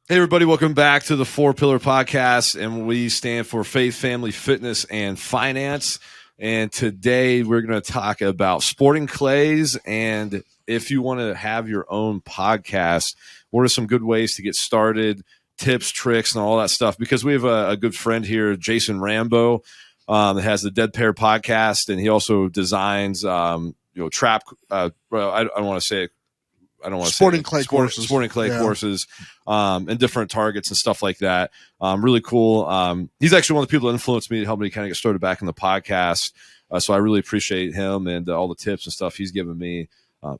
Hey, everybody, welcome back to the Four Pillar Podcast, and we stand for faith, family, fitness, and finance. And today we're going to talk about sporting clays, and if you want to have your own podcast, what are some good ways to get started, tips, tricks, and all that stuff. Because we have a good friend here, Jason Rambo, that has the Dead Pair podcast, and he also designs, trap. Well, I don't want to say it. I don't want to sporting clay courses, sporting clay courses, and different targets and stuff like that. Really cool. He's actually one of the people that influenced me to help me kind of get started back in the podcast. So I really appreciate him and all the tips and stuff he's given me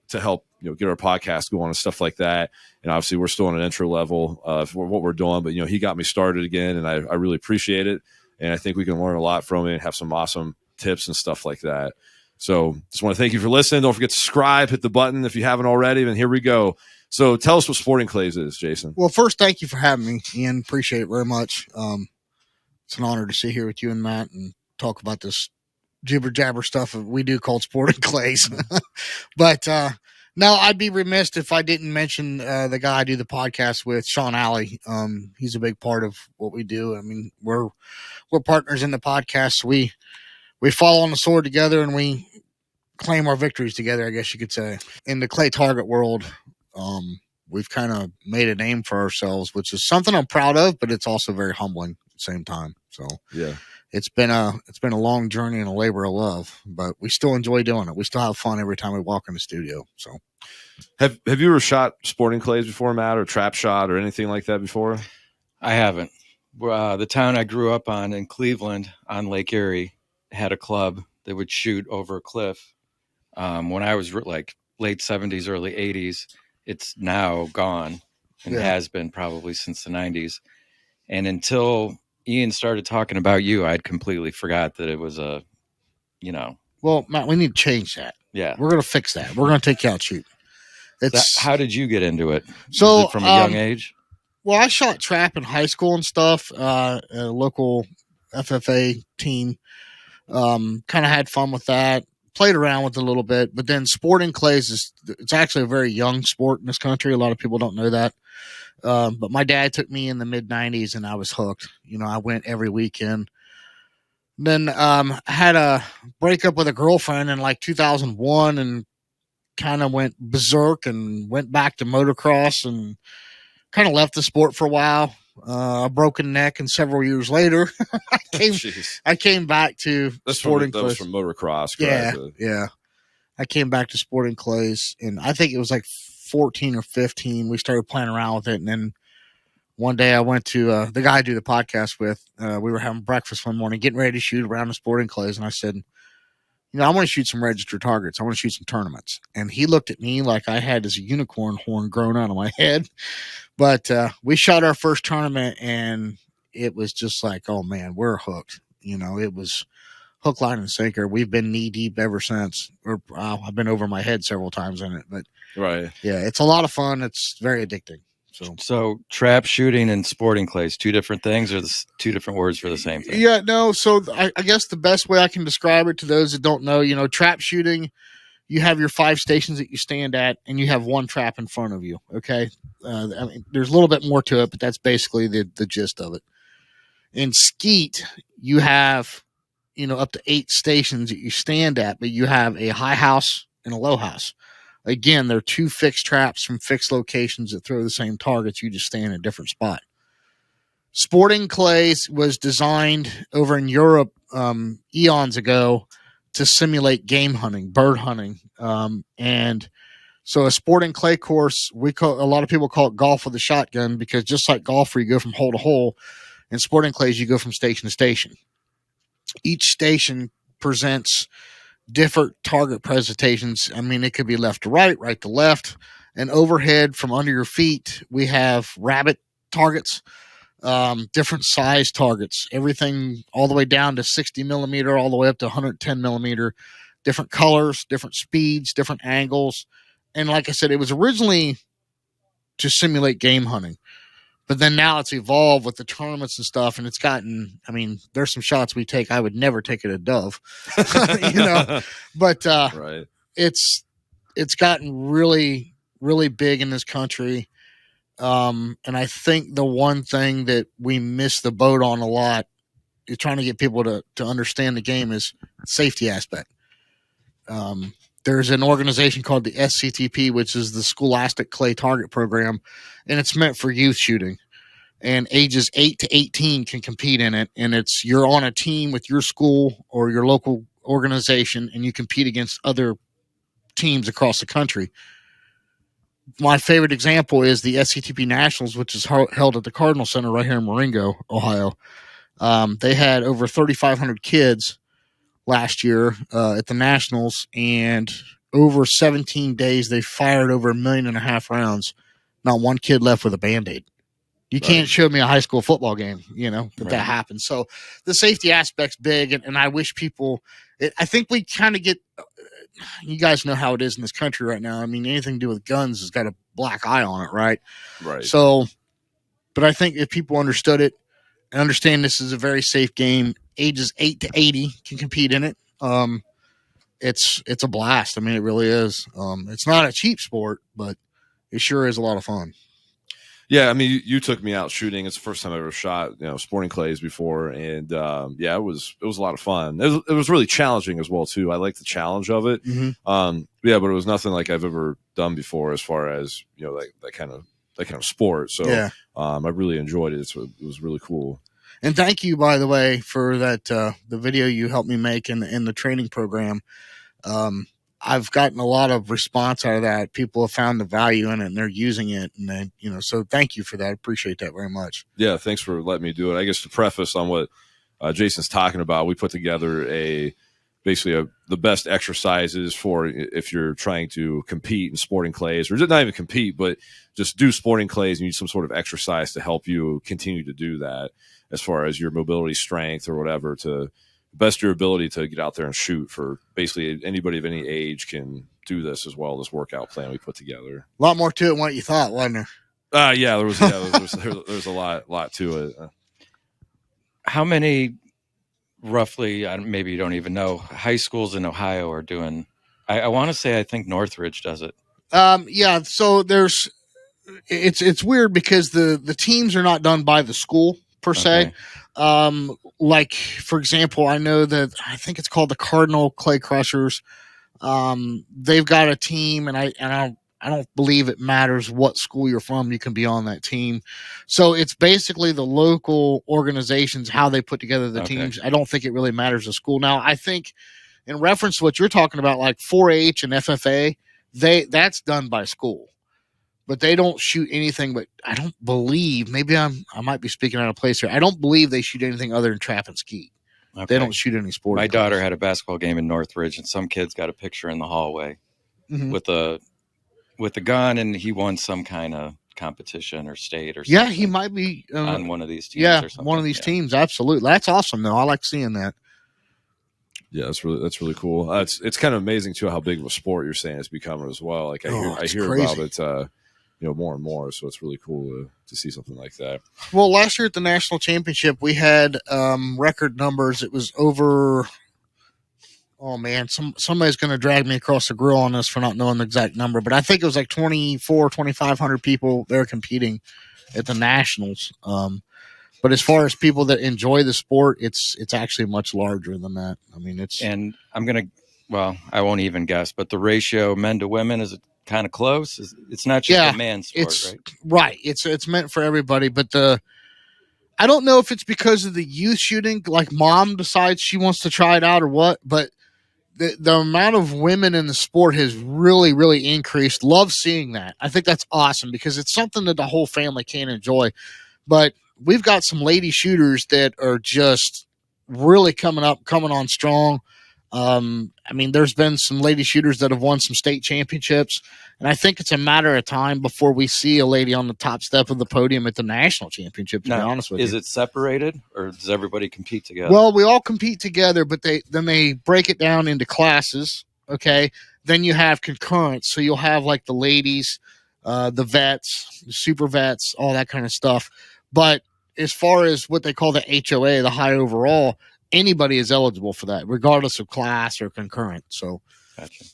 to help get our podcast going and stuff like that. And obviously we're still on an intro level for what we're doing, but he got me started again, and I really appreciate it. And I think we can learn a lot from it and have some awesome tips and stuff like that. So just want to thank you for listening. Don't forget to subscribe, hit the button if you haven't already. And here we go. So tell us what sporting clays is, Jason. Well, first, thank you for having me, Ian. Appreciate it very much. It's an honor to sit here with you and Matt and talk about this jibber jabber stuff that we do called sporting clays. But no, I'd be remiss if I didn't mention the guy I do the podcast with, Sean Alley. He's a big part of what we do. I mean, we're partners in the podcast. So we fall on the sword together and we claim our victories together, I guess you could say. In the clay target world, we've kind of made a name for ourselves, which is something I'm proud of, but it's also very humbling at the same time. So yeah, it's been a long journey and a labor of love, but we still enjoy doing it. We still have fun every time we walk in the studio. So have you ever shot sporting clays before, Matt, or trap shot or anything like that before? I haven't. The town I grew up on in Cleveland on Lake Erie had a club that would shoot over a cliff. When I was like late 70s, early 80s, it's now gone and has been probably since the 90s. And until Ian started talking about you, I'd completely forgot that it was Well, Matt, we need to change that. Yeah. We're going to fix that. We're going to take you out shooting. How did you get into it? So Was it from a young age? Well, I shot trap in high school and stuff, a local FFA team. Kind of had fun with that. Played around with it a little bit, but then sporting clays it's actually a very young sport in this country. A lot of people don't know that. But my dad took me in the mid 90s and I was hooked. I went every weekend. Then I had a breakup with a girlfriend in like 2001 and kind of went berserk and went back to motocross and kind of left the sport for a while. A broken neck, and several years later, I came back to sporting clays. That was from motocross, correct? Yeah. I came back to sporting clays, and I think it was like 14 or 15. We started playing around with it, and then one day I went to the guy I do the podcast with. We were having breakfast one morning, getting ready to shoot around the sporting clays, and I said, I want to shoot some registered targets. I want to shoot some tournaments. And he looked at me like I had this unicorn horn grown out of my head. But we shot our first tournament, and it was just like, oh, man, we're hooked. It was hook, line, and sinker. We've been knee-deep ever since. I've been over my head several times in it. But, right. Yeah, it's a lot of fun. It's very addicting. So trap shooting and sporting clays, two different things, or two different words for the same thing? Yeah, no. So I guess the best way I can describe it to those that don't know, trap shooting, you have your 5 stations that you stand at, and you have one trap in front of you. Okay. I mean, there's a little bit more to it, but that's basically the gist of it. In skeet, you have, up to 8 stations that you stand at, but you have a high house and a low house. Again, they're 2 fixed traps from fixed locations that throw the same targets. You just stand in a different spot. Sporting clays was designed over in Europe eons ago to simulate game hunting, bird hunting. And so a sporting clay course, a lot of people call it golf with a shotgun, because just like golf where you go from hole to hole, in sporting clays you go from station to station. Each station presents different target presentations. I mean, it could be left to right, right to left, and overhead from under your feet. We have rabbit targets, different size targets, everything all the way down to 60 millimeter, all the way up to 110 millimeter, different colors, different speeds, different angles. And like I said, it was originally to simulate game hunting, but then now it's evolved with the tournaments and stuff. And it's gotten, there's some shots we take I would never take at a dove, but right. It's gotten really, really big in this country. And I think the one thing that we miss the boat on a lot is trying to get people to understand the game is safety aspect. There's an organization called the SCTP, which is the Scholastic Clay Target Program, and it's meant for youth shooting. And ages 8 to 18 can compete in it. And you're on a team with your school or your local organization, and you compete against other teams across the country. My favorite example is the SCTP Nationals, which is held at the Cardinal Center right here in Marengo, Ohio. They had over 3,500 kids last year at the Nationals, and over 17 days, they fired over 1.5 million rounds. Not one kid left with a Band-Aid. You can't show me a high school football game, that happens. So the safety aspect's big, and I wish people – I think we kind of get – you guys know how it is in this country right now. I mean, anything to do with guns has got a black eye on it, right? Right. So, but I think if people understood it and understand this is a very safe game, ages 8 to 80 can compete in it. It's a blast. I mean, it really is. It's not a cheap sport, but it sure is a lot of fun. Yeah, I mean, you took me out shooting. It's the first time I ever shot, sporting clays before, and it was a lot of fun. It was really challenging as well too. I like the challenge of it. Mm-hmm. But it was nothing like I've ever done before as far as that kind of sport. So yeah. I really enjoyed it. It was really cool. And thank you, by the way, for that the video you helped me make in the training program. I've gotten a lot of response out of that. People have found the value in it and they're using it. And so thank you for that. I appreciate that very much. Yeah. Thanks for letting me do it. I guess to preface on what Jason's talking about, we put together basically the best exercises for if you're trying to compete in sporting clays, or not even compete, but just do sporting clays and use some sort of exercise to help you continue to do that as far as your mobility, strength, or whatever, to best your ability to get out there and shoot. For basically anybody of any age can do this as well, this workout plan we put together. A lot more to it than what you thought, wasn't there? Yeah, there was a lot to it. How many, roughly, maybe you don't even know, high schools in Ohio are doing? I want to say I think Northridge does it. Yeah. So it's weird because the teams are not done by the school per se. Like, for example, I know that I think it's called the Cardinal Clay Crushers. They've got a team, and I don't believe it matters what school you're from. You can be on that team. So it's basically the local organizations, how they put together the teams. I don't think it really matters the school. Now, I think in reference to what you're talking about, like 4-H and FFA, that's done by school. But they don't shoot anything. But I don't believe, maybe I might be speaking out of place here. I don't believe they shoot anything other than trap and skeet. Okay. They don't shoot any sport. My daughter had a basketball game in Northridge, and some kids got a picture in the hallway with a gun, and he won some kind of competition or state or something. Yeah, he might be on one of these teams. Yeah, or something. One of these teams. Absolutely, that's awesome though. I like seeing that. Yeah, that's really cool. It's kind of amazing too how big of a sport you're saying it's becoming as well. Like I hear about it, more and more. So it's really cool to see something like that. Well, last year at the national championship, we had record numbers. It was over. Oh man, somebody's going to drag me across the grill on this for not knowing the exact number, but I think it was like 2,500 people there competing at the nationals. But as far as people that enjoy the sport, it's actually much larger than that. I mean, and I'm going to, I won't even guess, but the ratio men to women, is it kind of close? It's not just a man's sport, right? It's meant for everybody, but I don't know if it's because of the youth shooting, like mom decides she wants to try it out or what, but the amount of women in the sport has really, really increased. Love seeing that. I think that's awesome because it's something that the whole family can enjoy. But we've got some lady shooters that are just really coming on strong. I mean, there's been some lady shooters that have won some state championships, and I think it's a matter of time before we see a lady on the top step of the podium at the national championship, to be honest with you. Is it separated, or does everybody compete together? Well, we all compete together, but they break it down into classes, okay? Then you have concurrence, so you'll have like the ladies, the vets, the super vets, all that kind of stuff. But as far as what they call the HOA, the high overall, anybody is eligible for that, regardless of class or concurrent. So, gotcha.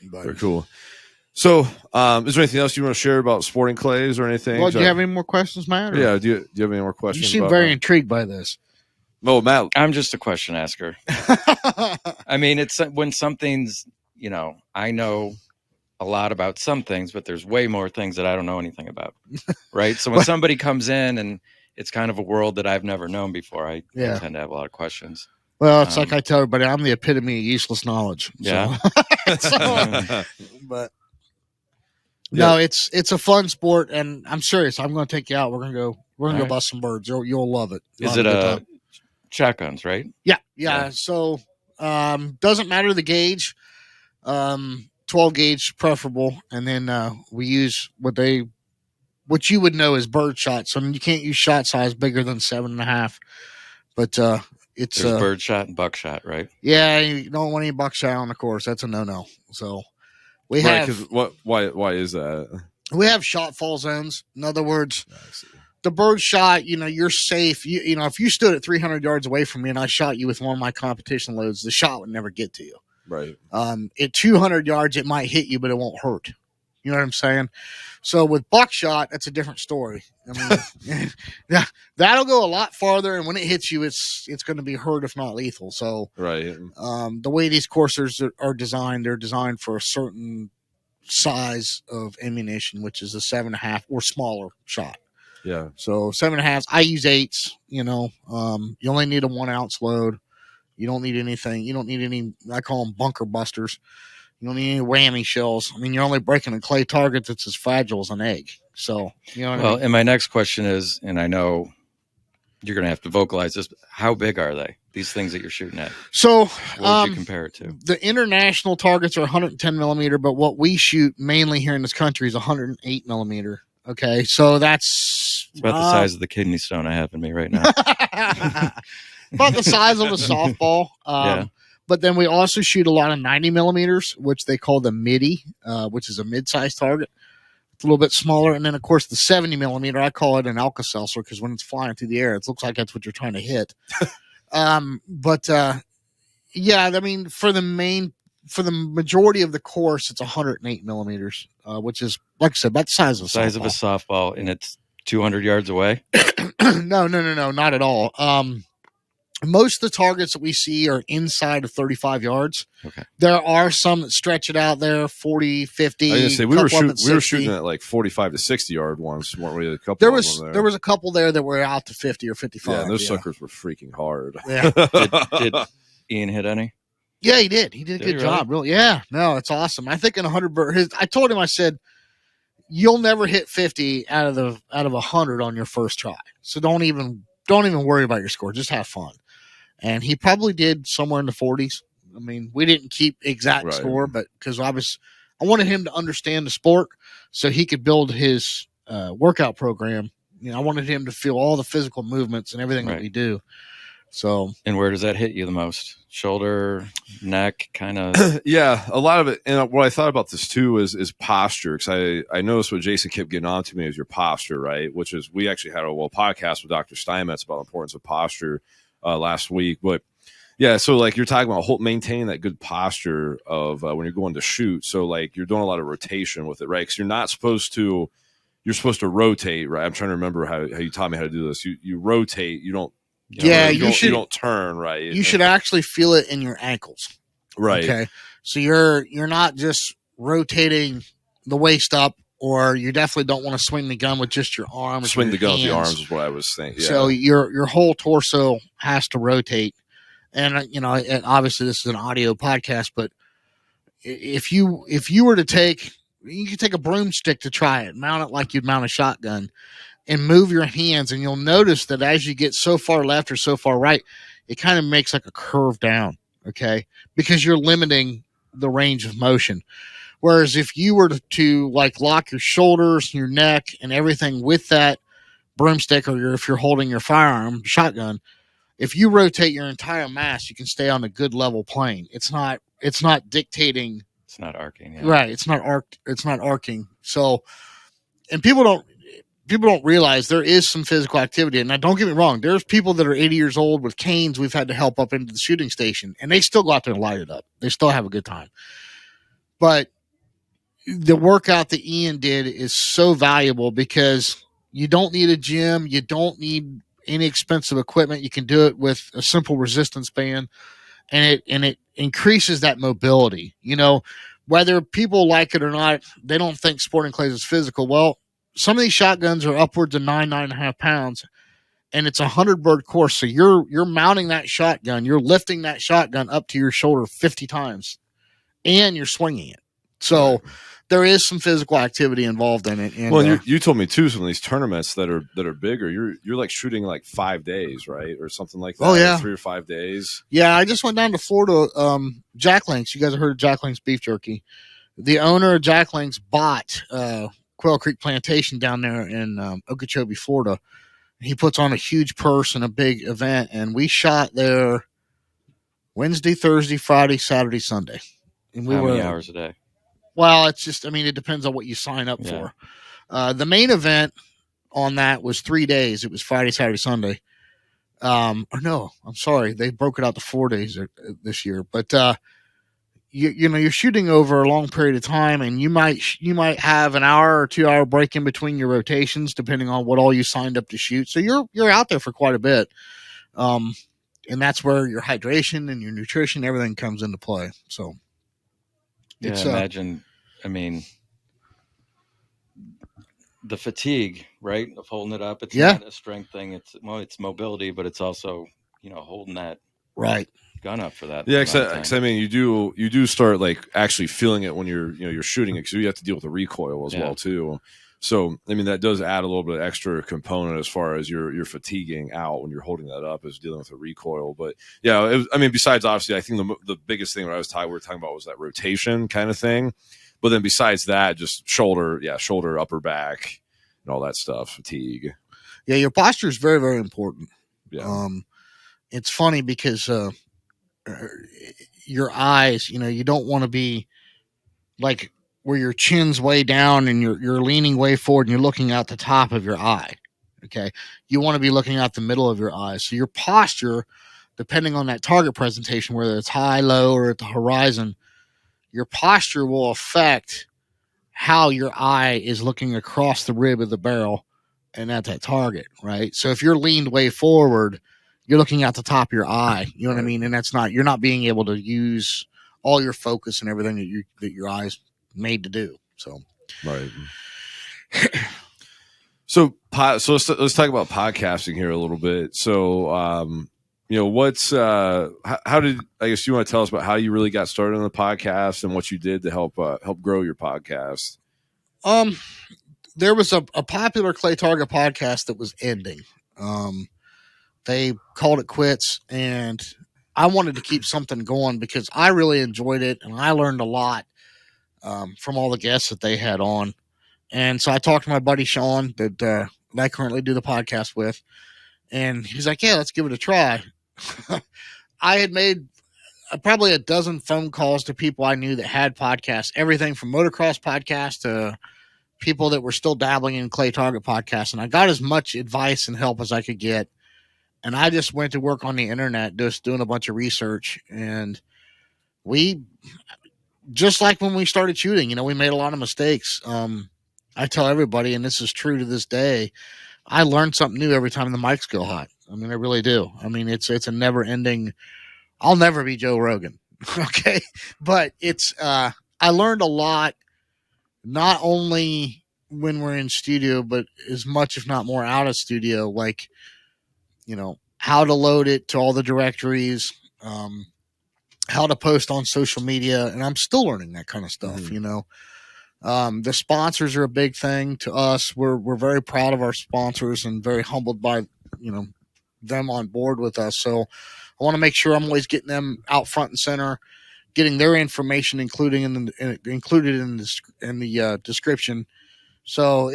Very cool. So, is there anything else you want to share about sporting clays or anything? Well, do you have any more questions, Matt? Or? Yeah. Do you have any more You questions? seem very intrigued by this. Oh, Matt. I'm just a question asker. I mean, it's when something's, I know a lot about some things, but there's way more things that I don't know anything about. Right. So when somebody comes in and it's kind of a world that I've never known before, I tend to have a lot of questions. Well, it's like I tell everybody, I'm the epitome of useless knowledge. Yeah. But no, it's a fun sport, and I'm serious. I'm going to take you out. We're going to go bust some birds. You'll love it. Is it shotguns, right? Yeah. So doesn't matter the gauge. 12 gauge preferable, and then we use what you would know as bird shot. So you can't use shot size bigger than 7.5. But it's there's bird shot and buckshot, right? Yeah, you don't want any buckshot on the course. That's a no. So we have why is that? We have shot fall zones. In other words, the bird shot, you're safe. If you stood at 300 yards away from me and I shot you with one of my competition loads, the shot would never get to you. Right. At 200 yards, it might hit you, but it won't hurt. You know what I'm saying? So with buckshot, that's a different story. I mean, that'll go a lot farther, and when it hits you, it's going to be hurt, if not lethal. So, right. The way these coursers are designed, they're designed for a certain size of ammunition, which is a 7.5 or smaller shot. Yeah. So 7.5. I use 8s. You only need a 1 ounce load. You don't need anything. You don't need any. I call them bunker busters. You don't need any whammy shells. I mean, you're only breaking a clay target that's as fragile as an egg. So, what I mean? And my next question is, and I know you're going to have to vocalize this, how big are they, these things that you're shooting at? So, what would you compare it to? The international targets are 110 millimeter, but what we shoot mainly here in this country is 108 millimeter. Okay, so it's about the size of the kidney stone I have in me right now. About the size of a softball. But then we also shoot a lot of 90 millimeters, which they call the MIDI, which is a mid-sized target. It's a little bit smaller. And then, of course, the 70 millimeter, I call it an Alka-Seltzer because when it's flying through the air, it looks like that's what you're trying to hit. I mean, for the majority of the course, it's 108 millimeters, which is, like I said, about the size of a size of a softball, and it's 200 yards away? No, not at all. Most of the targets that we see are inside of 35 yards. Okay. There are some that stretch it out there 40, 50. I was gonna say we were shooting at like 45 to 60 yard ones, weren't we? There was a couple there that were out to 50 or 55. Yeah, those suckers were freaking hard. Yeah. Did Ian hit any? Yeah, he did. He did a good job. Really? Yeah. No, it's awesome. I think in 100 bird, I told him, I said, you'll never hit 50 out of 100 on your first try. So don't even worry about your score. Just have fun. And he probably did somewhere in the 40s. I mean, we didn't keep exact score, but because I wanted him to understand the sport so he could build his workout program. I wanted him to feel all the physical movements and everything that we do. So, and where does that hit you the most? Shoulder, neck, kind of? Yeah, a lot of it. And what I thought about this too is posture, because I noticed what Jason kept getting on to me is your posture, right? Which is, we actually had a podcast with Dr. Steinmetz about the importance of posture last week. But yeah, so like you're talking about maintaining that good posture of when you're going to shoot. So like you're doing a lot of rotation with it, right? Because you're supposed to rotate, right? I'm trying to remember how you taught me how to do this. You rotate, you don't. You don't turn, right? You should actually feel it in your ankles, right? Okay, so you're not just rotating the waist up, or you definitely don't want to swing the gun with just your arms. Swing the gun with the arms is what I was thinking. Yeah. So your whole torso has to rotate, and and obviously this is an audio podcast, but if you were to you could take a broomstick to try it, mount it like you'd mount a shotgun, and move your hands, and you'll notice that as you get so far left or so far right, it kind of makes like a curve down, okay? Because you're limiting the range of motion. Whereas if you were to like lock your shoulders, your neck, and everything with that broomstick, or if you're holding your firearm, shotgun, if you rotate your entire mass, you can stay on a good level plane. It's not dictating. It's not arcing. Yeah. Right. It's not arcing. So, and people don't realize there is some physical activity. And now, don't get me wrong, there's people that are 80 years old with canes we've had to help up into the shooting station, and they still go out there and light it up. They still have a good time. But the workout that Ian did is so valuable because you don't need a gym, you don't need any expensive equipment. You can do it with a simple resistance band, and it increases that mobility. Whether people like it or not, they don't think sporting clays is physical. Well, some of these shotguns are upwards of 9.5 pounds, and it's 100 bird course. So you're mounting that shotgun, you're lifting that shotgun up to your shoulder 50 times, and you're swinging it. So Right. there is some physical activity involved in it. And Well, and you told me too, some of these tournaments that are bigger, you're like shooting like 5 days, right, or something like that. Oh, yeah. Like 3 or 5 days. yeah, I just went down to Florida. Jack Links. You guys have heard of Jack Links beef jerky? The owner of Jack Links bought Quail Creek Plantation down there in Okeechobee, Florida. He puts on a huge purse and a big event, and we shot there Wednesday, Thursday, Friday, Saturday, Sunday. And we How were many hours a day? Well, it's just, I mean, it depends on what you sign up Yeah. for. The main event on that was 3 days. It was Friday, Saturday, Sunday. Or no, I'm sorry, they broke it out to 4 days this year. But you're shooting over a long period of time, and you might have an hour or 2 hour break in between your rotations, depending on what all you signed up to shoot. So you're out there for quite a bit. And that's where your hydration and your nutrition, everything comes into play. So Yeah, imagine. I mean, the fatigue, right, of holding it up. It's not a strength thing. It's mobility, but it's also holding that right gun up for that. Yeah, because I mean, you do start like actually feeling it when you're shooting it, because you have to deal with the recoil as well too. So I mean, that does add a little bit of extra component as far as you're fatiguing out when you're holding that up, as dealing with the recoil. But yeah, I mean, besides obviously, I think we were talking about was that rotation kind of thing. But then besides that, just shoulder, upper back, and all that stuff, fatigue. Yeah, your posture is very, very important. Yeah. It's funny because your eyes, you don't want to be like where your chin's way down and you're leaning way forward and you're looking out the top of your eye. Okay. You want to be looking out the middle of your eye. So your posture, depending on that target presentation, whether it's high, low, or at the horizon, your posture will affect how your eye is looking across the rib of the barrel and at that target, right? So if you're leaned way forward, you're looking out the top of your eye. You know what I mean? And you're not being able to use all your focus and everything that your eyes made to do. So right. So let's talk about podcasting here a little bit. So what's how did, I guess you want to tell us about how you really got started on the podcast and what you did to help grow your podcast? There was a popular Clay Target podcast that was ending. They called it quits, and I wanted to keep something going because I really enjoyed it and I learned a lot from all the guests that they had on. And so I talked to my buddy Sean that I currently do the podcast with, and he's like, "Yeah, let's give it a try." I had made probably a dozen phone calls to people I knew that had podcasts, everything from motocross podcasts to people that were still dabbling in Clay Target podcasts. And I got as much advice and help as I could get. And I just went to work on the internet, just doing a bunch of research. And we, just like when we started shooting, we made a lot of mistakes. I tell everybody, and this is true to this day, I learn something new every time the mics go hot. I mean, I really do. I mean, it's a never ending. I'll never be Joe Rogan. Okay. But I learned a lot, not only when we're in studio, but as much, if not more, out of studio, like, how to load it to all the directories, how to post on social media. And I'm still learning that kind of stuff, The sponsors are a big thing to us. We're very proud of our sponsors and very humbled by, them on board with us. So I want to make sure I'm always getting them out front and center, getting their information included in the description. So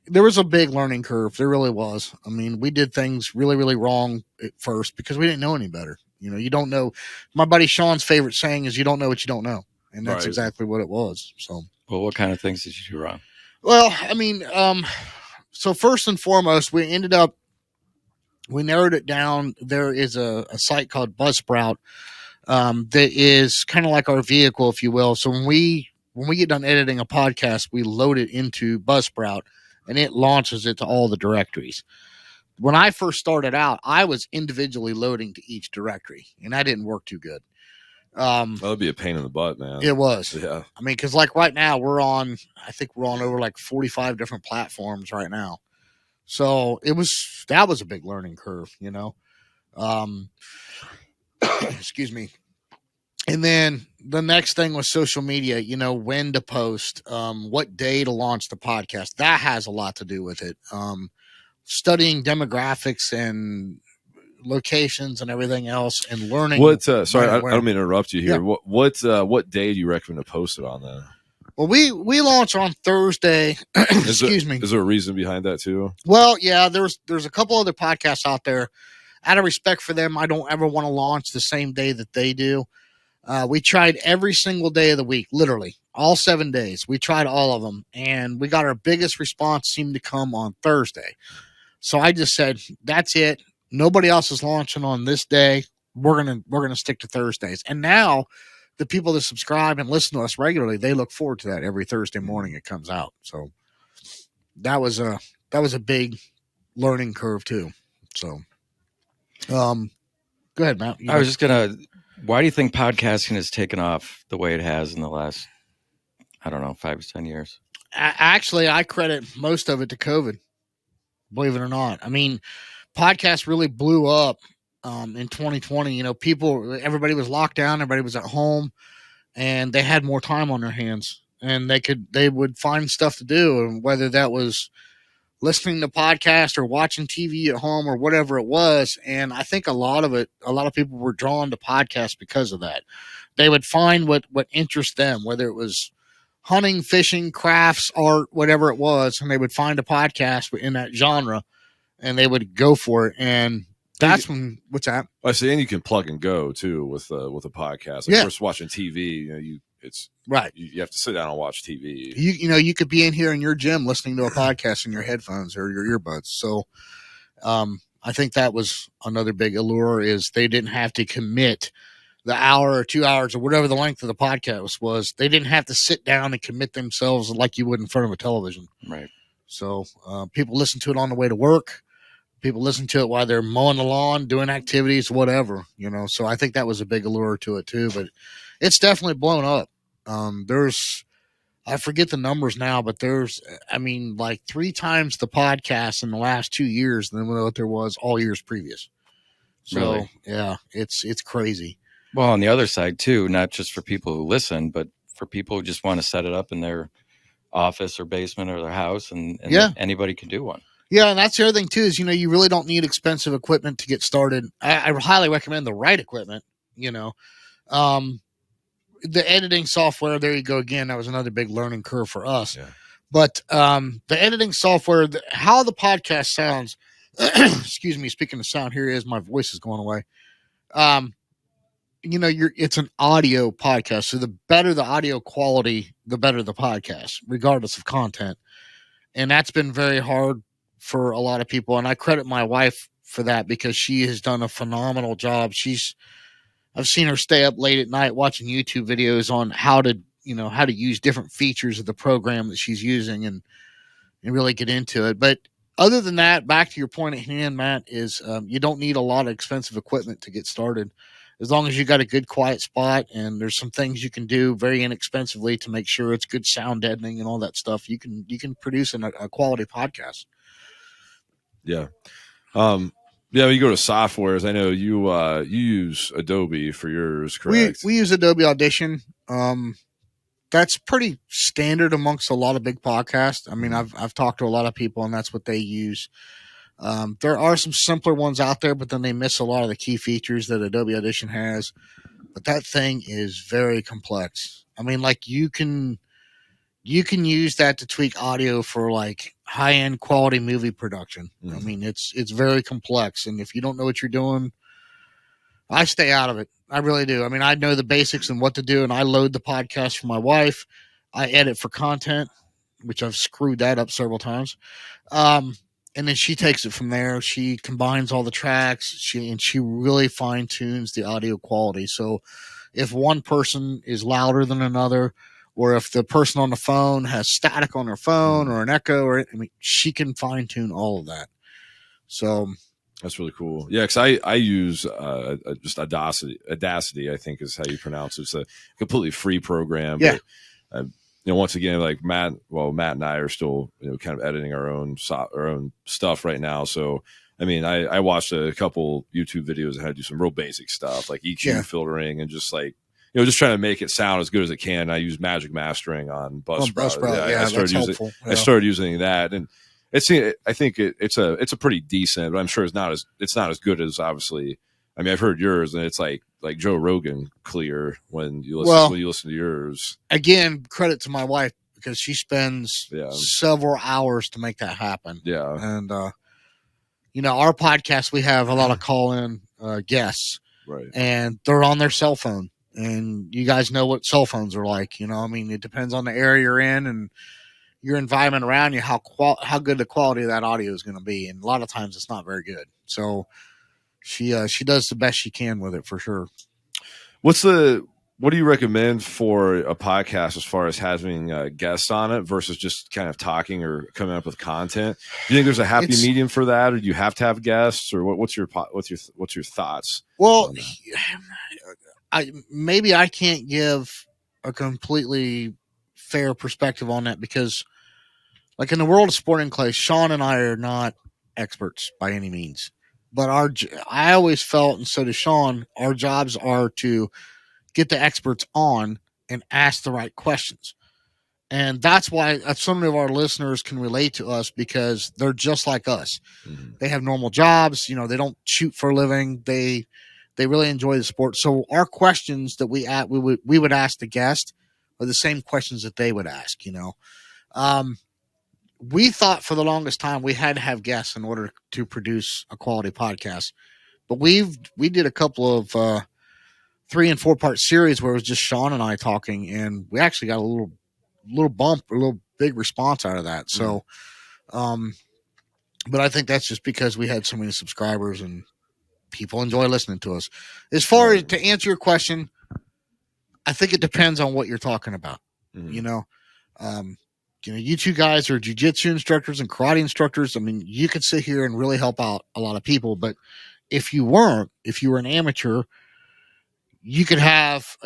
there was a big learning curve. There really was. I mean, we did things really, really wrong at first because we didn't know any better. You don't know. My buddy Sean's favorite saying is, "You don't know what you don't know," and that's exactly what it was. So, well, what kind of things did you do wrong? Well, I mean, so first and foremost, we narrowed it down. There is a site called Buzzsprout that is kind of like our vehicle, if you will. So when we when we get done editing a podcast, we load it into Buzzsprout and it launches it to all the directories. When I first started out, I was individually loading to each directory, and that didn't work too good. That would be a pain in the butt, man. It was. Yeah. I mean, because like right now I think we're on over like 45 different platforms right now. So that was a big learning curve, you know. Excuse me. And then the next thing was social media, you know, when to post, what day to launch the podcast. That has a lot to do with it. Studying demographics and locations and everything else, and learning. What? Sorry, I don't mean to interrupt you here. Yeah. What day do you recommend to post it on then? Well, we launch on Thursday. Excuse me. Is there a reason behind that too? Well, yeah, there's a couple other podcasts out there. Out of respect for them, I don't ever want to launch the same day that they do. We tried every single day of the week, literally all 7 days. We tried all of them, and we got our biggest response seemed to come on Thursday. So I just said, that's it. Nobody else is launching on this day. We're gonna stick to Thursdays. And now the people that subscribe and listen to us regularly, they look forward to that every Thursday morning it comes out. So that was a big learning curve too. So go ahead, Matt. I was just gonna. Why do you think podcasting has taken off the way it has in the last, I don't know, 5 to 10 years? Actually, I credit most of it to COVID. Believe it or not. I mean, podcasts really blew up in 2020. You know, everybody was locked down, everybody was at home, and they had more time on their hands, and they would find stuff to do, and whether that was listening to podcasts or watching TV at home or whatever it was. And I think a lot of people were drawn to podcasts because of that. They would find what interests them, whether it was hunting, fishing, crafts, art, whatever it was, and they would find a podcast in that genre and they would go for it. And that's when, what's that? I see, and you can plug and go too with a podcast. Like, Yeah. first watching TV, you know, it's right. You have to sit down and watch TV. You know, you could be in here in your gym listening to a podcast in your headphones or your earbuds. So I think that was another big allure, is they didn't have to commit the hour or 2 hours or whatever the length of the podcast was. They didn't have to sit down and commit themselves like you would in front of a television. Right. So people listen to it on the way to work. People listen to it while they're mowing the lawn, doing activities, whatever, you know. So I think that was a big allure to it too. But it's definitely blown up. I forget the numbers now, but there's, I mean, like 3 times the podcast in the last 2 years than what there was all years previous. So Really? Yeah, it's crazy. Well, on the other side too, not just for people who listen, but for people who just want to set it up in their office or basement or their house, and Yeah. anybody can do one. Yeah, and that's the other thing too, is, you know, you really don't need expensive equipment to get started. I highly recommend the right equipment, you know. The editing software, there you go again. That was another big learning curve for us. Yeah. But the editing software, how the podcast sounds, excuse me, speaking of sound, here it is, my voice is going away. You know, it's an audio podcast. So the better the audio quality, the better the podcast, regardless of content. And that's been very hard for a lot of people. And I credit my wife for that, because she has done a phenomenal job. I've seen her stay up late at night watching YouTube videos on how to use different features of the program that she's using and really get into it. But other than that, back to your point at hand, Matt, is you don't need a lot of expensive equipment to get started. As long as you got a good quiet spot and there's some things you can do very inexpensively to make sure it's good sound deadening and all that stuff, you can produce a quality podcast. Yeah. Yeah, you go to softwares. I know you use Adobe for yours, correct? We use Adobe Audition. That's pretty standard amongst a lot of big podcasts. I mean, I've talked to a lot of people, and that's what they use. There are some simpler ones out there, but then they miss a lot of the key features that Adobe Audition has. But that thing is very complex. I mean, like you can use that to tweak audio for like high-end quality movie production. I mean, it's very complex, and if you don't know what you're doing, I stay out of it. I really do. I mean, I know the basics and what to do, and I load the podcast for my wife. I edit for content, which I've screwed that up several times. And then she takes it from there. She combines all the tracks. She really fine tunes the audio quality. So if one person is louder than another, or if the person on the phone has static on their phone or an echo, or she can fine tune all of that. So that's really cool. Yeah, because I use just Audacity, I think is how you pronounce it. It's a completely free program. Yeah. But, once again, like Matt and I are still kind of editing our own stuff right now. So I mean, I watched a couple YouTube videos and how to do some real basic stuff like EQ filtering and just like just trying to make it sound as good as it can. I use Magic Mastering on Buzzsprout. Yeah, I started using that, and I think it's a pretty decent, but I'm sure it's not as good as obviously. I mean, I've heard yours, and it's like Joe Rogan clear when you listen to yours. Again, credit to my wife because she spends several hours to make that happen. Yeah, and our podcast, we have a lot of call-in guests, right? And they're on their cell phone, and you guys know what cell phones are like. I mean, it depends on the area you're in and your environment around you, how good the quality of that audio is going to be, and a lot of times it's not very good. So she does the best she can with it for sure. What do you recommend for a podcast as far as having guests on it versus just kind of talking or coming up with content? Do you think there's a happy medium for that, or do you have to have guests, or what's your thoughts? Well, I can't give a completely fair perspective on that because, like in the world of sporting clays, Sean and I are not experts by any means. But I always felt, and so does Sean, our jobs are to get the experts on and ask the right questions. And that's why some of our listeners can relate to us because they're just like us. Mm-hmm. They have normal jobs. They don't shoot for a living. They really enjoy the sport. So our questions that we would ask the guest are the same questions that they would ask. We thought for the longest time we had to have guests in order to produce a quality podcast, but we did a couple of 3 and 4 part series where it was just Sean and I talking, and we actually got a little big response out of that. So, but I think that's just because we had so many subscribers and people enjoy listening to us. As far as to answer your question, I think it depends on what you're talking about. Mm-hmm. You two guys are jiu-jitsu instructors and karate instructors. I mean, you could sit here and really help out a lot of people, but if you were an amateur, you could have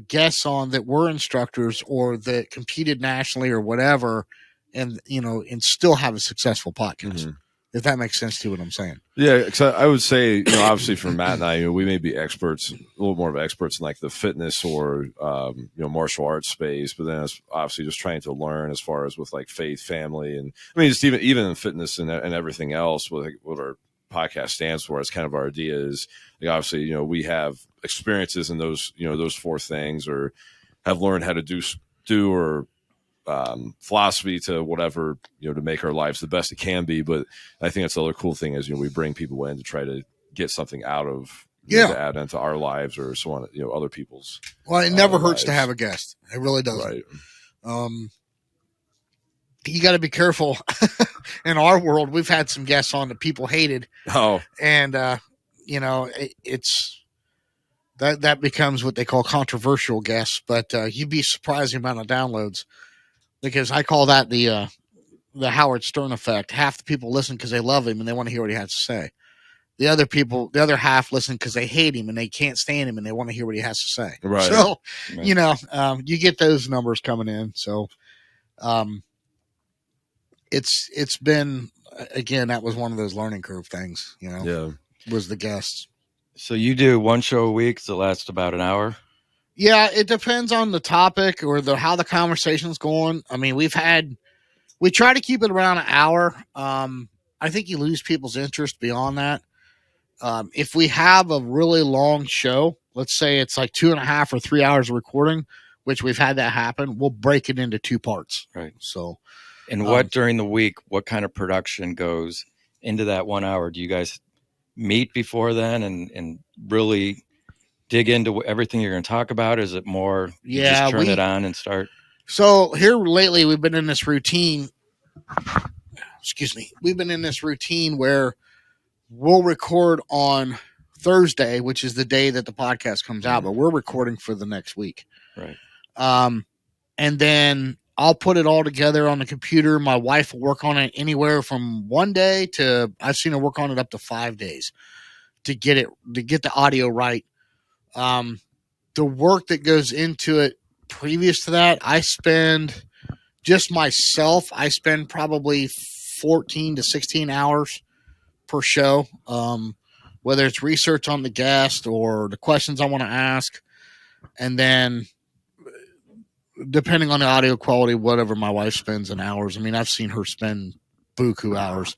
guests on that were instructors or that competed nationally or whatever, and still have a successful podcast. Mm-hmm. If that makes sense to what I'm saying. Yeah, because I would say, obviously for Matt and I, we may be experts, a little more of experts in like the fitness or martial arts space, but then it's obviously just trying to learn as far as with like faith, family, and I mean just even in fitness and everything else. What our podcast stands for, it's kind of our idea is like, obviously we have experiences in those 4 things or have learned how to do or philosophy to whatever to make our lives the best it can be. But I think that's the other cool thing is we bring people in to try to get something out of to add into our lives or so on other people's. Well, it never hurts to have a guest. It really doesn't. Right. You got to be careful. In our world, we've had some guests on that people hated. Oh, and it's that becomes what they call controversial guests. But you'd be surprised the amount of downloads. Because I call that the Howard Stern effect. Half the people listen because they love him and they want to hear what he has to say. The other half listen because they hate him and they can't stand him and they want to hear what he has to say. Right. So, you get those numbers coming in. So, it's been, again, that was one of those learning curve things, was the guests. So you do one show a week that lasts about an hour? Yeah, it depends on the topic or how the conversation's going. I mean, we try to keep it around an hour. I think you lose people's interest beyond that. If we have a really long show, let's say it's like 2.5 or 3 hours of recording, which we've had that happen, we'll break it into 2 parts. Right. So, and what during the week, what kind of production goes into that 1 hour? Do you guys meet before then and really dig into everything you're going to talk about? Is it more you just turn it on and start? So here lately we've been in this routine. Excuse me. We've been in this routine where we'll record on Thursday, which is the day that the podcast comes out, but we're recording for the next week. Right. and then I'll put it all together on the computer. My wife will work on it anywhere from 1 day to I've seen her work on it up to 5 days to get the audio right. The work that goes into it previous to that, I spend probably 14 to 16 hours per show. Whether it's research on the guest or the questions I want to ask, and then depending on the audio quality, whatever my wife spends in hours. I mean, I've seen her spend buku hours.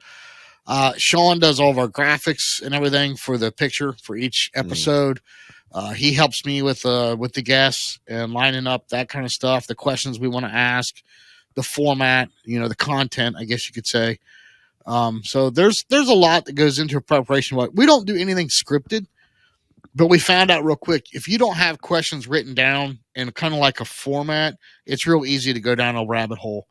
Sean does all of our graphics and everything for the picture for each episode. He helps me with the guests and lining up that kind of stuff, the questions we want to ask, the format, the content, I guess you could say. So there's a lot that goes into a preparation. We don't do anything scripted, but we found out real quick, if you don't have questions written down in kind of like a format, it's real easy to go down a rabbit hole.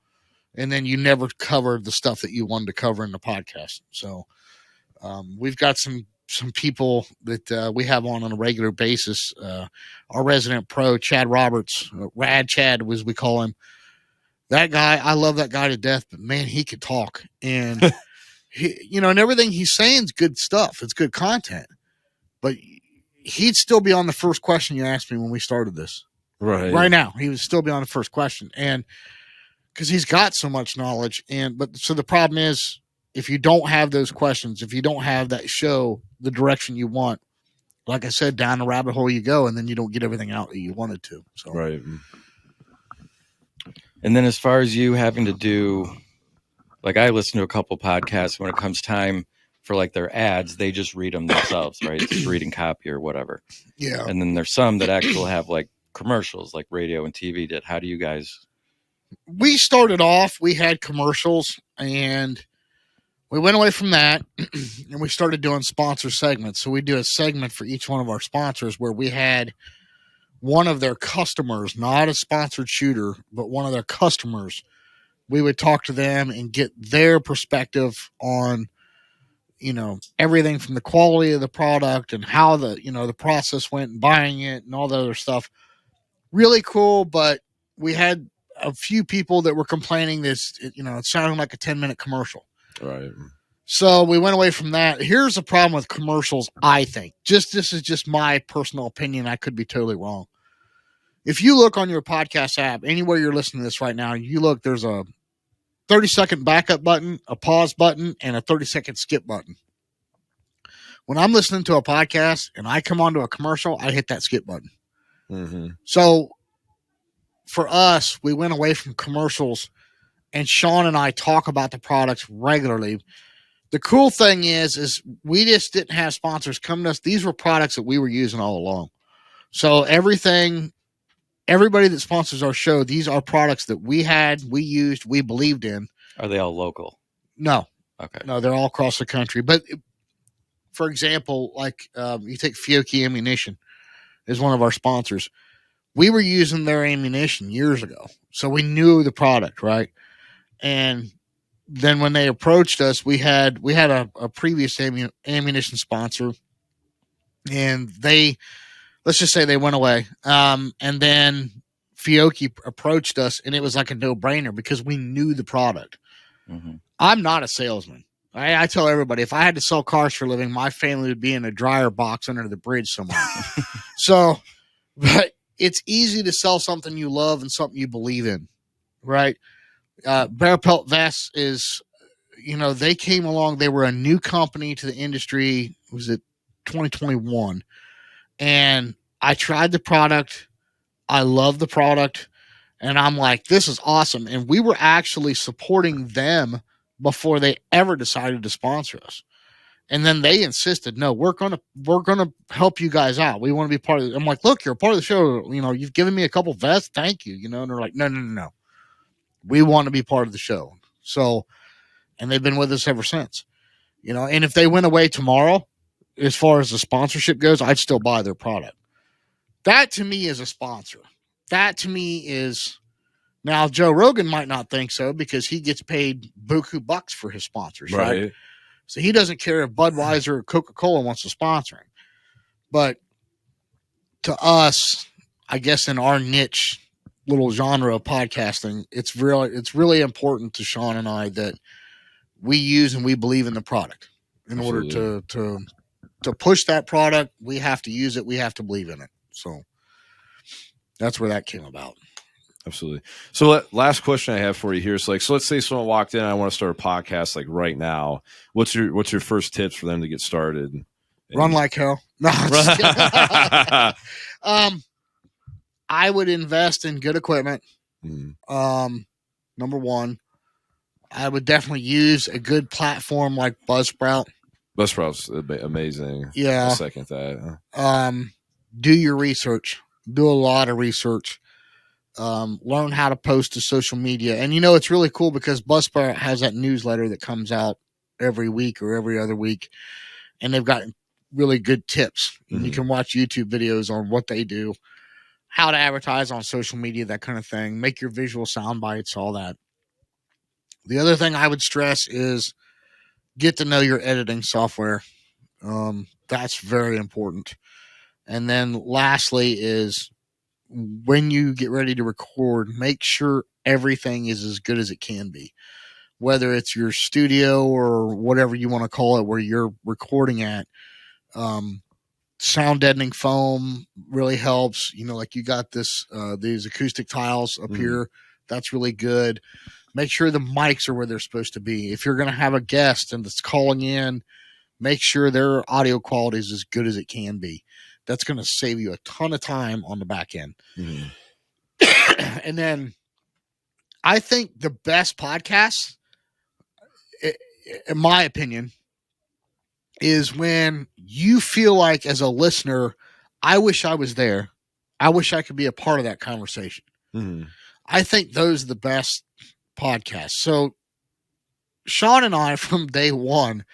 And then you never cover the stuff that you wanted to cover in the podcast. So we've got some people that we have on a regular basis. Our resident pro, Chad Roberts, Rad Chad, as we call him. That guy, I love that guy to death, but man, he could talk. And, and everything he's saying is good stuff. It's good content. But he'd still be on the first question you asked me when we started this. Right now, he would still be on the first question. And because he's got so much knowledge. So the problem is, if you don't have those questions, if you don't have that show the direction you want, like I said, down the rabbit hole you go, and then you don't get everything out that you wanted to. So. Right. And then as far as you having to do, like I listen to a couple podcasts when it comes time for like their ads, they just read them themselves, right? Just reading copy or whatever. Yeah. And then there's some that actually have like commercials, like radio and TV did. How do you guys? We started off, we had commercials, and we went away from that, and we started doing sponsor segments. So we do a segment for each one of our sponsors where we had one of their customers, not a sponsored shooter, but one of their customers. We would talk to them and get their perspective on, everything from the quality of the product and how the process went and buying it and all the other stuff. Really cool, but we had a few people that were complaining it sounded like a 10-minute commercial. Right. So we went away from that. Here's the problem with commercials, I think. This is just my personal opinion. I could be totally wrong. If you look on your podcast app, anywhere you're listening to this right now, there's a 30-second backup button, a pause button, and a 30-second skip button. When I'm listening to a podcast and I come onto a commercial, I hit that skip button. Mm-hmm. So for us, we went away from commercials, and Sean and I talk about the products regularly. The cool thing is we just didn't have sponsors come to us. These were products that we were using all along. So everybody that sponsors our show, these are products that we had, we used, we believed in. Are they all local? No. Okay. No, they're all across the country. But for example, like you take Fiocchi Ammunition is one of our sponsors. We were using their ammunition years ago, so we knew the product, right? And then when they approached us, we had a previous ammunition sponsor, and let's just say they went away. And then Fiocchi approached us, and it was like a no-brainer because we knew the product. Mm-hmm. I'm not a salesman. I tell everybody, if I had to sell cars for a living, my family would be in a dryer box under the bridge somewhere. So, but it's easy to sell something you love and something you believe in, right? Bear Pelt Vests is, they came along. They were a new company to the industry. Was it 2021? And I tried the product. I love the product. And I'm like, this is awesome. And we were actually supporting them before they ever decided to sponsor us. And then they insisted, no, we're gonna help you guys out. We want to be part of it. I'm like, look, you're a part of the show. You've given me a couple vests. Thank you. And they're like, no. We want to be part of the show. So, and they've been with us ever since. And if they went away tomorrow, as far as the sponsorship goes, I'd still buy their product. That to me is a sponsor. That to me is, now Joe Rogan might not think so because he gets paid buku bucks for his sponsors, right? So he doesn't care if Budweiser or Coca-Cola wants to sponsor him. But to us, I guess in our niche, little genre of podcasting, it's really important to Sean and I that we use and we believe in the product. In Absolutely. order to push that product, we have to use it. We have to believe in it. So that's where that came about. Absolutely. So last question I have for you here is like, so let's say someone walked in, I want to start a podcast like right now. What's your first tips for them to get started? Run like hell. No, I'm just kidding. I would invest in good equipment. Number one, I would definitely use a good platform like Buzzsprout. Buzzsprout's amazing. Yeah. I'll second that. Do your research. Do a lot of research. Learn how to post to social media. And it's really cool because Buzzsprout has that newsletter that comes out every week or every other week. And they've got really good tips. You can watch YouTube videos on what they do, how to advertise on social media, that kind of thing. Make your visual sound bites, all that. The other thing I would stress is get to know your editing software. That's very important. And then lastly is when you get ready to record, make sure everything is as good as it can be. Whether it's your studio or whatever you want to call it, where you're recording at, sound deadening foam really helps. Like you got these acoustic tiles up here. That's really good. Make sure the mics are where they're supposed to be. If you're going to have a guest and that's calling in, make sure their audio quality is as good as it can be. That's going to save you a ton of time on the back end. And then I think the best podcasts, in my opinion, is when you feel like as a listener, I wish I was there. I wish I could be a part of that conversation. I think those are the best podcasts. So Sean and I, from day one,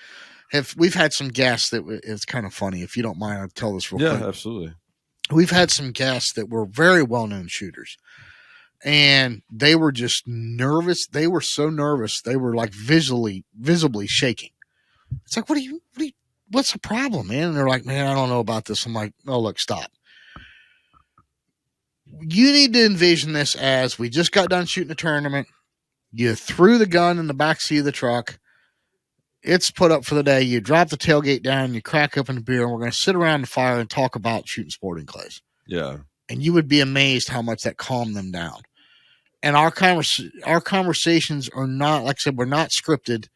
we've had some guests that it's kind of funny. If you don't mind, I'll tell this real quick. Yeah, absolutely. We've had some guests that were very well-known shooters, and they were just nervous. They were so nervous. They were like visibly shaking. It's like, what's the problem, man? And they're like, man, I don't know about this. I'm like, oh, look, stop. You need to envision this as we just got done shooting a tournament. You threw the gun in the backseat of the truck. It's put up for the day. You drop the tailgate down. You crack open a beer, and we're going to sit around the fire and talk about shooting sporting clays. Yeah. And you would be amazed how much that calmed them down. And our conversations are not, like I said, we're not scripted.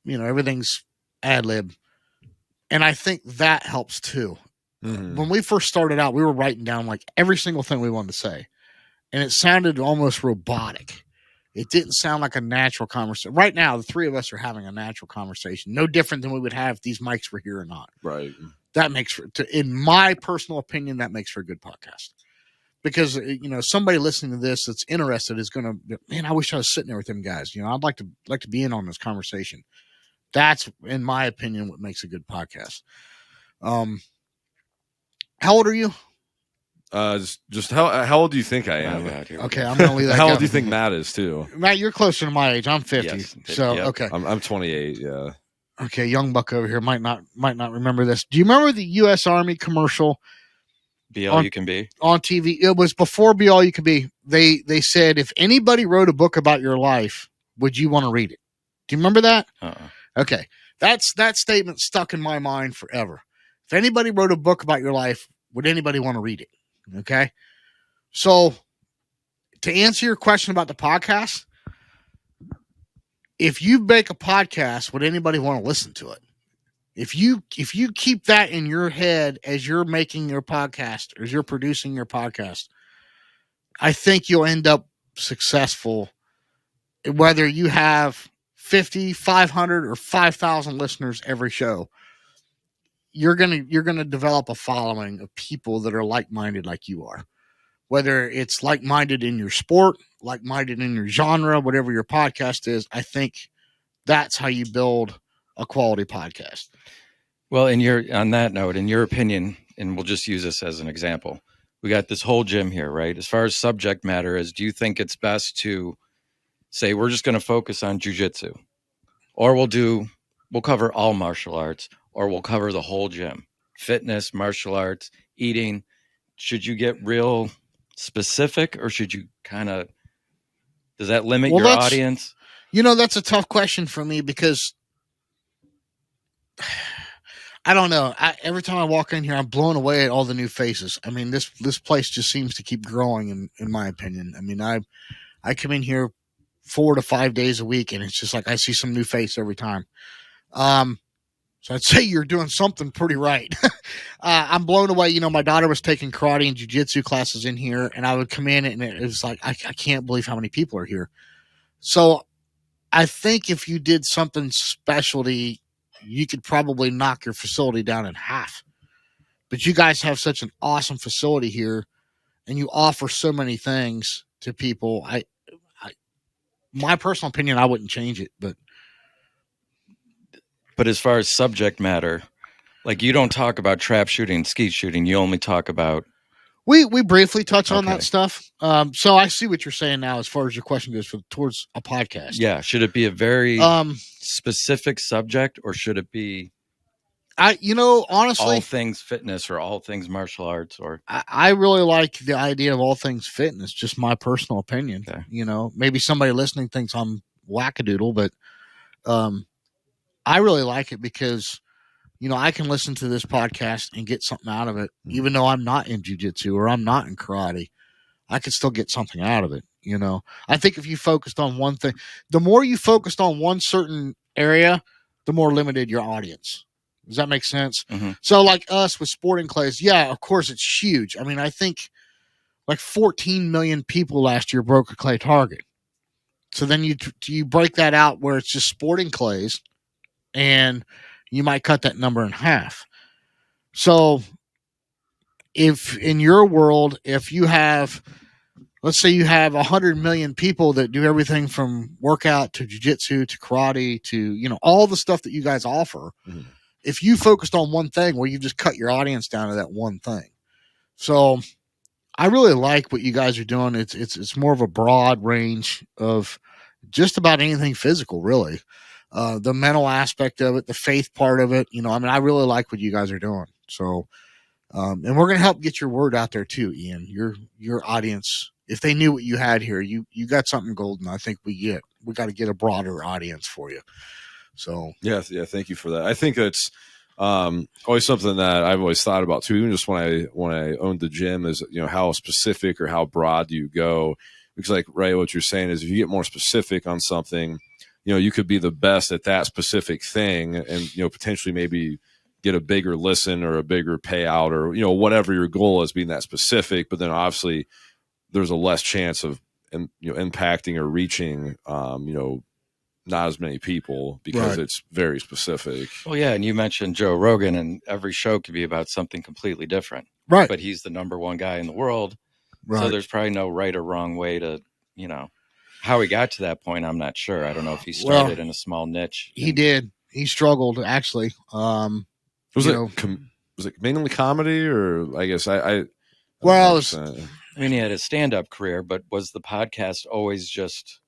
Everything's ad lib. And I think that helps too. When we first started out, we were writing down like every single thing we wanted to say. And it sounded almost robotic. It didn't sound like a natural conversation. Right now, the three of us are having a natural conversation. No different than we would have if these mics were here or not. Right. That makes in my personal opinion, that makes for a good podcast. Because, somebody listening to this that's interested is going to, man, I wish I was sitting there with them guys. I'd like to be in on this conversation. That's, in my opinion, what makes a good podcast. How old are you? Just how old do you think I am? Okay, I'm going to leave that. How old do you think Matt is too? Matt, you're closer to my age. I'm 50. Yes. So, yep. Okay. I'm 28. Yeah. Okay, young buck over here might not remember this. Do you remember the U.S. Army commercial? Be all you can be on TV. It was before Be All You Can Be. They said, if anybody wrote a book about your life, would you want to read it? Do you remember that? Okay, that statement stuck in my mind forever. If anybody wrote a book about your life, would anybody want to read it? Okay, so to answer your question about the podcast, if you make a podcast, would anybody want to listen to it? If you keep that in your head as you're making your podcast, as you're producing your podcast, I think you'll end up successful. Whether you have 50, 500, or 5,000 listeners every show, you're gonna develop a following of people that are like-minded like you are. Whether it's like-minded in your sport, like-minded in your genre, whatever your podcast is, I think that's how you build a quality podcast. Well, on that note, in your opinion, and we'll just use this as an example, we got this whole gym here, right? As far as subject matter is, do you think it's best to say we're just going to focus on jiu-jitsu, or we'll cover all martial arts, or we'll cover the whole gym, fitness, martial arts, eating? Should you get real specific, or should you kind of, does that limit Well, your that's- audience? That's a tough question for me because I don't know. Every time I walk in here, I'm blown away at all the new faces. I mean, this place just seems to keep growing, in my opinion. I mean, I come in here 4 to 5 days a week, and it's just like I see some new face every time. So I'd say you're doing something pretty right. I'm blown away. My daughter was taking karate and jiu-jitsu classes in here, and I would come in, and it was like I can't believe how many people are here. So I think if you did something specialty, you could probably knock your facility down in half. But you guys have such an awesome facility here, and you offer so many things to people. My personal opinion, I wouldn't change it. But as far as subject matter, like you don't talk about trap shooting, skeet shooting. You only talk about. We briefly touch on that Okay. stuff. So I see what you're saying now as far as your question goes towards a podcast. Yeah. Should it be a very Um, specific subject, or should it be honestly, all things fitness or all things martial arts? Or I really like the idea of all things fitness. Just my personal opinion. Okay. Maybe somebody listening thinks I'm wackadoodle, but I really like it because I can listen to this podcast and get something out of it, even though I'm not in jiu-jitsu or I'm not in karate. I could still get something out of it. I think if you focused on one thing, the more you focused on one certain area, the more limited your audience. Does that make sense? Mm-hmm. So like us with sporting clays, yeah, of course it's huge. I mean, I think like 14 million people last year broke a clay target. So then you break that out where it's just sporting clays, and you might cut that number in half. So if in your world, if you have, let's say you have 100 million people that do everything from workout to jiu-jitsu to karate to, all the stuff that you guys offer, if you focused on one thing, well, you just cut your audience down to that one thing. So I really like what you guys are doing. It's more of a broad range of just about anything physical, really. The mental aspect of it, the faith part of it, I really like what you guys are doing. So, and we're going to help get your word out there too, Ian. Your audience, if they knew what you had here, you got something golden. I think we got to get a broader audience for you. So yeah. Thank you for that. I think it's always something that I've always thought about too. Even just when I owned the gym, is how specific or how broad do you go? Because like what you're saying is if you get more specific on something, you could be the best at that specific thing, and potentially maybe get a bigger listen or a bigger payout or whatever your goal is, being that specific. But then obviously there's a less chance of impacting or reaching not as many people because it's very specific. Well, yeah, and you mentioned Joe Rogan, and every show could be about something completely different. Right. But he's the number one guy in the world. Right. So there's probably no right or wrong way to, how he got to that point. I'm not sure. I don't know if he started in a small niche. He did. He struggled actually. Was it mainly comedy, or I guess I mean, he had a stand-up career, but was the podcast always just,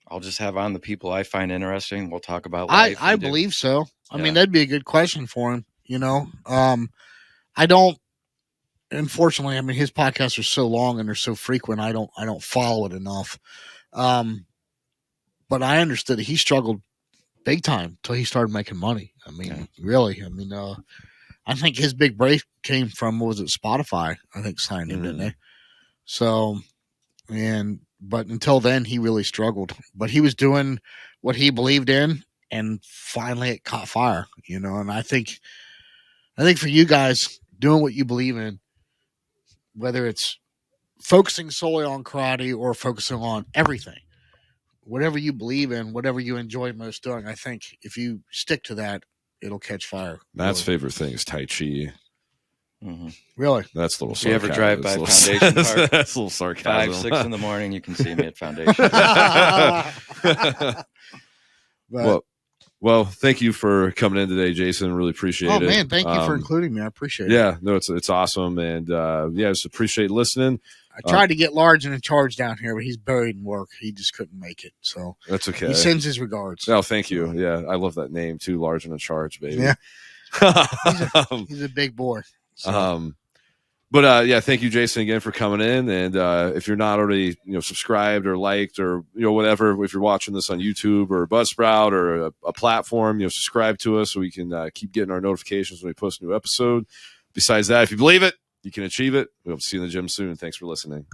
I'll just have on the people I find interesting. We'll talk about life. I believe so. I mean, that'd be a good question for him. I don't. Unfortunately, I mean, his podcasts are so long and they're so frequent. I don't follow it enough. But I understood that he struggled big time until he started making money. I mean, really. I mean, I think his big break came from, what was it, Spotify? I think signed him, didn't they? So, but until then, he really struggled. But he was doing what he believed in, and finally it caught fire, And I think for you guys, doing what you believe in, whether it's focusing solely on karate or focusing on everything, whatever you believe in, whatever you enjoy most doing, I think if you stick to that, it'll catch fire. Matt's favorite thing is Tai Chi. Mm-hmm. Really? That's a little sarcasm. If you ever drive by Foundation Park, that's a little sarcasm. 5, 6 in the morning, you can see me at Foundation. Well, thank you for coming in today, Jason. Really appreciate it. Oh man, thank you for including me. I appreciate it. Yeah, no, it's awesome, and just appreciate listening. I tried to get Large in charge down here, but he's buried in work. He just couldn't make it. So that's okay. He sends his regards. Oh, thank you. Yeah, I love that name too. Large and in charge, baby. Yeah. He's a big boy. So. But yeah, thank you, Jason, again for coming in. And if you're not already, subscribed or liked or whatever, if you're watching this on YouTube or Buzzsprout or a platform, subscribe to us so we can keep getting our notifications when we post a new episode. Besides that, if you believe it, you can achieve it. We'll see you in the gym soon. Thanks for listening.